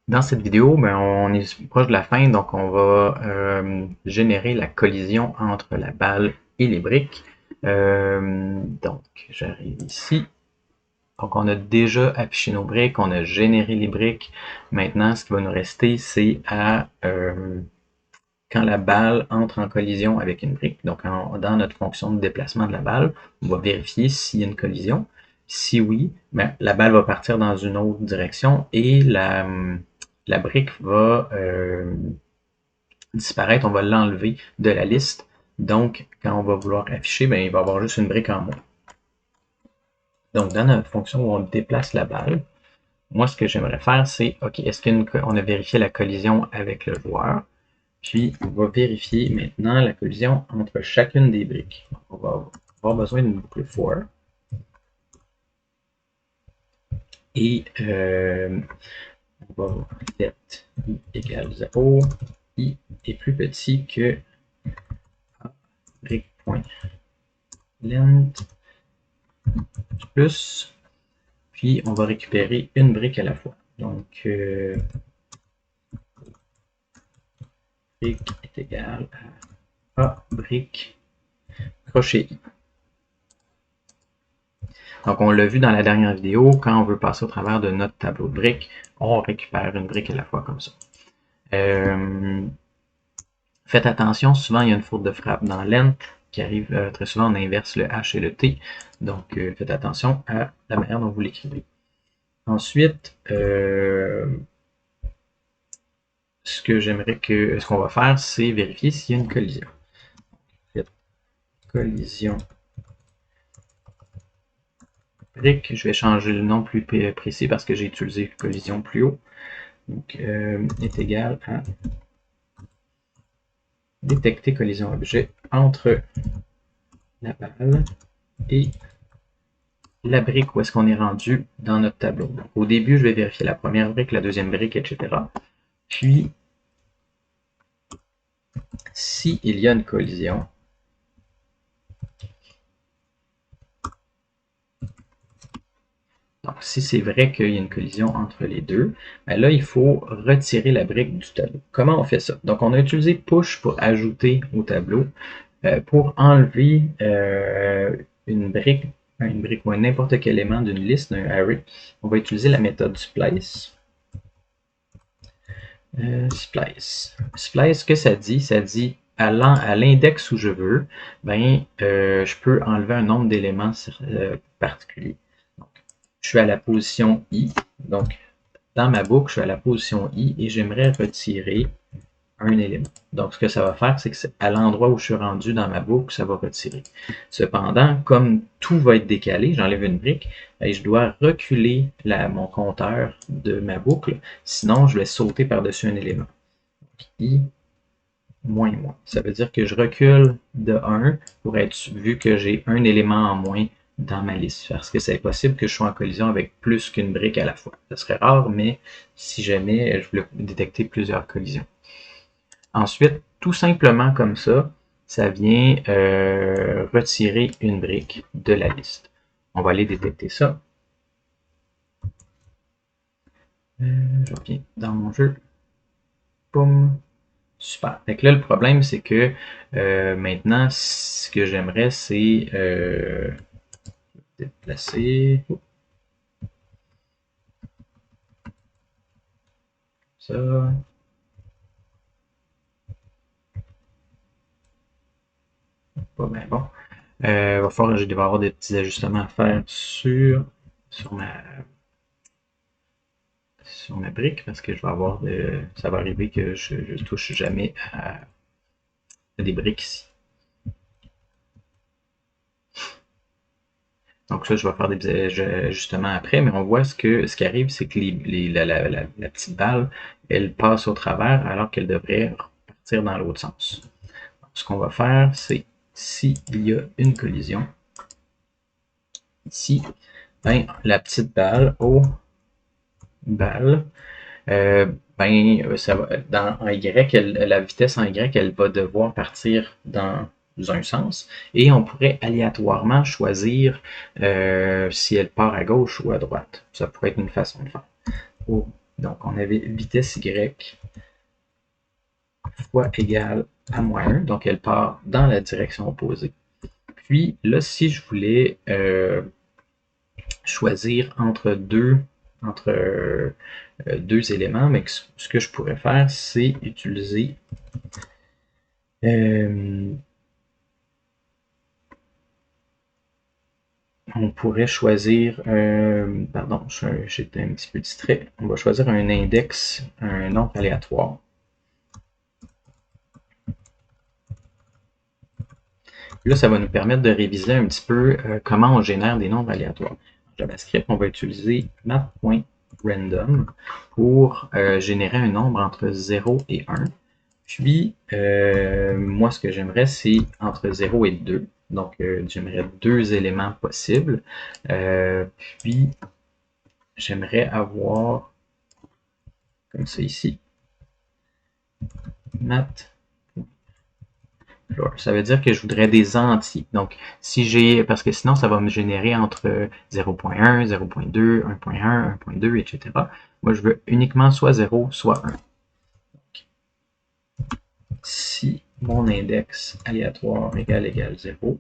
Dans cette vidéo, on est proche de la fin, donc on va générer la collision entre la balle et les briques. Donc, j'arrive ici. Donc, on a déjà affiché nos briques, on a généré les briques. Maintenant, ce qui va nous rester, c'est quand la balle entre en collision avec une brique, donc dans notre fonction de déplacement de la balle, on va vérifier s'il y a une collision. Si oui, la balle va partir dans une autre direction et la brique va disparaître, on va l'enlever de la liste. Donc, quand on va vouloir afficher, il va y avoir juste une brique en moins. Donc, dans notre fonction où on déplace la balle, moi, ce que j'aimerais faire, c'est, OK, est-ce qu'on a vérifié la collision avec le joueur? Puis, on va vérifier maintenant la collision entre chacune des briques. On va avoir besoin d'une boucle for. Et on va let i égale 0. I est plus petit que brique.length plus. Puis, on va récupérer une brique à la fois. Donc, brique est égal à A brique crochet I. Donc, on l'a vu dans la dernière vidéo, quand on veut passer au travers de notre tableau de briques, on récupère une brique à la fois comme ça. Faites attention, souvent il y a une faute de frappe dans length qui arrive très souvent, on inverse le H et le T. Donc, faites attention à la manière dont vous l'écrivez. Ensuite, ce qu'on va faire, c'est vérifier s'il y a une collision. Collision brique, je vais changer le nom plus précis parce que j'ai utilisé collision plus haut. Donc, est égal à détecter collision objet entre la balle et la brique où est-ce qu'on est rendu dans notre tableau. Donc, au début, je vais vérifier la première brique, la deuxième brique, etc. Puis, s'il y a une collision, donc si c'est vrai qu'il y a une collision entre les deux, là, il faut retirer la brique du tableau. Comment on fait ça? Donc, on a utilisé push pour ajouter au tableau. Pour enlever une brique ou n'importe quel élément d'une liste, d'un array, on va utiliser la méthode splice. Splice, ce que ça dit? Ça dit à l'index où je veux, je peux enlever un nombre d'éléments particuliers. Donc, je suis à la position I. Donc, dans ma boucle, je suis à la position I et j'aimerais retirer un élément. Donc, ce que ça va faire, c'est que à l'endroit où je suis rendu dans ma boucle, ça va retirer. Cependant, comme tout va être décalé, j'enlève une brique, et je dois reculer mon compteur de ma boucle, sinon je vais sauter par-dessus un élément. I moins moins. Ça veut dire que je recule de 1 pour être vu que j'ai un élément en moins dans ma liste. Parce que c'est possible que je sois en collision avec plus qu'une brique à la fois. Ce serait rare, mais si jamais je voulais détecter plusieurs collisions. Ensuite, tout simplement comme ça vient retirer une brique de la liste. On va aller détecter ça. Je reviens dans mon jeu. Boum. Super. Donc là, le problème, c'est que maintenant, ce que j'aimerais, c'est déplacer ça. Pas bien bon. Va falloir que je devais avoir des petits ajustements à faire sur ma brique parce que je vais avoir ça va arriver que je touche jamais à des briques ici. Donc ça, je vais faire des ajustements après, mais on voit ce qui arrive, c'est que la petite balle, elle passe au travers alors qu'elle devrait partir dans l'autre sens. Donc, ce qu'on va faire, c'est s'il y a une collision, ici, la petite balle aux balles, ça va, en Y, la vitesse en Y, elle va devoir partir dans un sens et on pourrait aléatoirement choisir si elle part à gauche ou à droite. Ça pourrait être une façon de faire. Aux Donc, on avait vitesse y fois égale à moins 1. Donc, elle part dans la direction opposée. Puis, là, si je voulais choisir entre deux éléments, mais ce que je pourrais faire, c'est utiliser on pourrait choisir, pardon, j'étais un petit peu distrait, on va choisir un index, un nombre aléatoire. Là, ça va nous permettre de réviser un petit peu comment on génère des nombres aléatoires. En JavaScript, on va utiliser map.random pour générer un nombre entre 0 et 1. Puis, moi, ce que j'aimerais, c'est entre 0 et 2. Donc, j'aimerais deux éléments possibles. Puis, j'aimerais avoir, comme ça ici, mat. Ça veut dire que je voudrais des entiers. Donc, si j'ai, parce que sinon, ça va me générer entre 0.1, 0.2, 1.1, 1.2, etc. Moi, je veux uniquement soit 0, soit 1. Donc, si mon index aléatoire égale 0,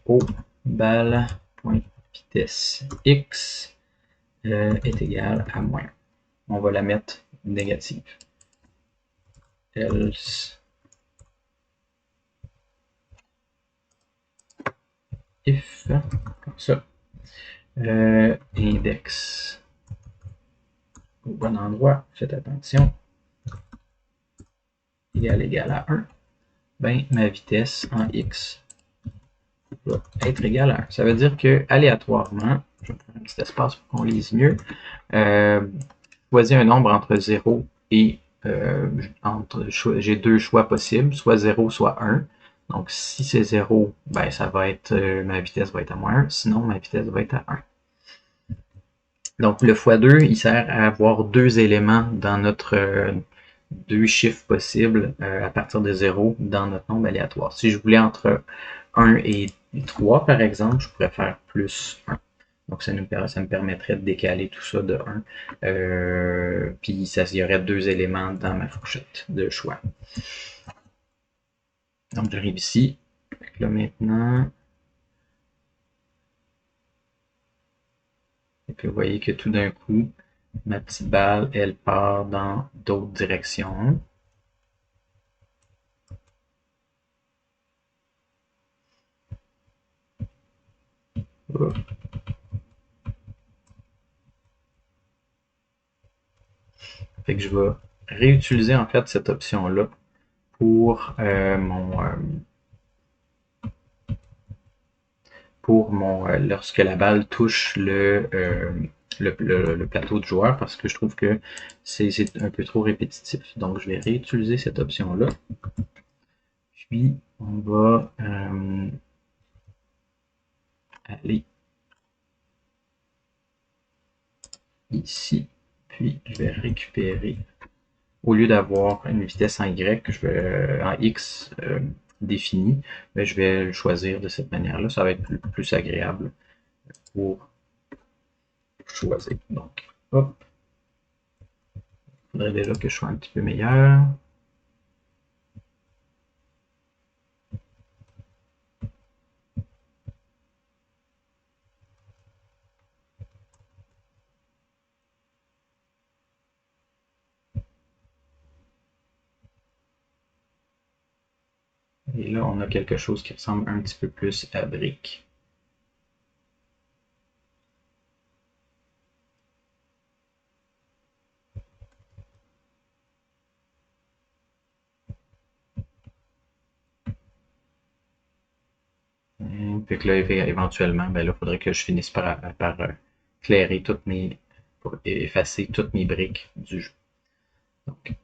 O bal.vitesse x est égal à moins 1. On va la mettre négative. Else if, comme ça, index au bon endroit, faites attention, égal à 1, ben ma vitesse en x va être égale à 1. Ça veut dire que aléatoirement, je vais prendre un petit espace pour qu'on lise mieux, choisis un nombre entre 0 et j'ai deux choix possibles, soit 0, soit 1. Donc, si c'est 0, ben, ça va être, ma vitesse va être à moins 1. Sinon, ma vitesse va être à 1. Donc, le x2, il sert à avoir deux éléments dans notre deux chiffres possibles à partir de 0 dans notre nombre aléatoire. Si je voulais entre 1 et 3, par exemple, je pourrais faire plus 1. Donc, ça me permettrait de décaler tout ça de 1. Puis, il y aurait deux éléments dans ma fourchette de choix. Donc, j'arrive ici. Là, maintenant, et puis, vous voyez que tout d'un coup, ma petite balle, elle part dans d'autres directions. Fait que je vais réutiliser en fait cette option-là pour lorsque la balle touche le plateau de joueur parce que je trouve que c'est un peu trop répétitif. Donc je vais réutiliser cette option-là. Puis on va aller ici. Puis je vais récupérer, au lieu d'avoir une vitesse en Y, en X définie, mais je vais le choisir de cette manière-là. Ça va être plus agréable pour choisir. Donc, hop. Il faudrait déjà que je sois un petit peu meilleur. Et là, on a quelque chose qui ressemble un petit peu plus à brique. Puis que là, éventuellement, ben là, il faudrait que je finisse par clairer pour effacer toutes mes briques du jeu. Donc,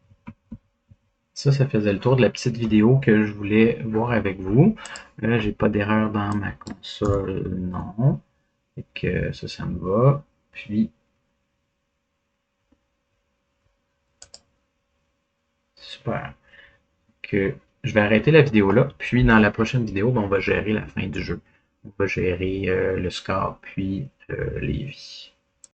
ça faisait le tour de la petite vidéo que je voulais voir avec vous. Là, j'ai pas d'erreur dans ma console, non. Et que ça me va. Puis, super. Que je vais arrêter la vidéo là, puis dans la prochaine vidéo, ben, on va gérer la fin du jeu. On va gérer le score, puis les vies.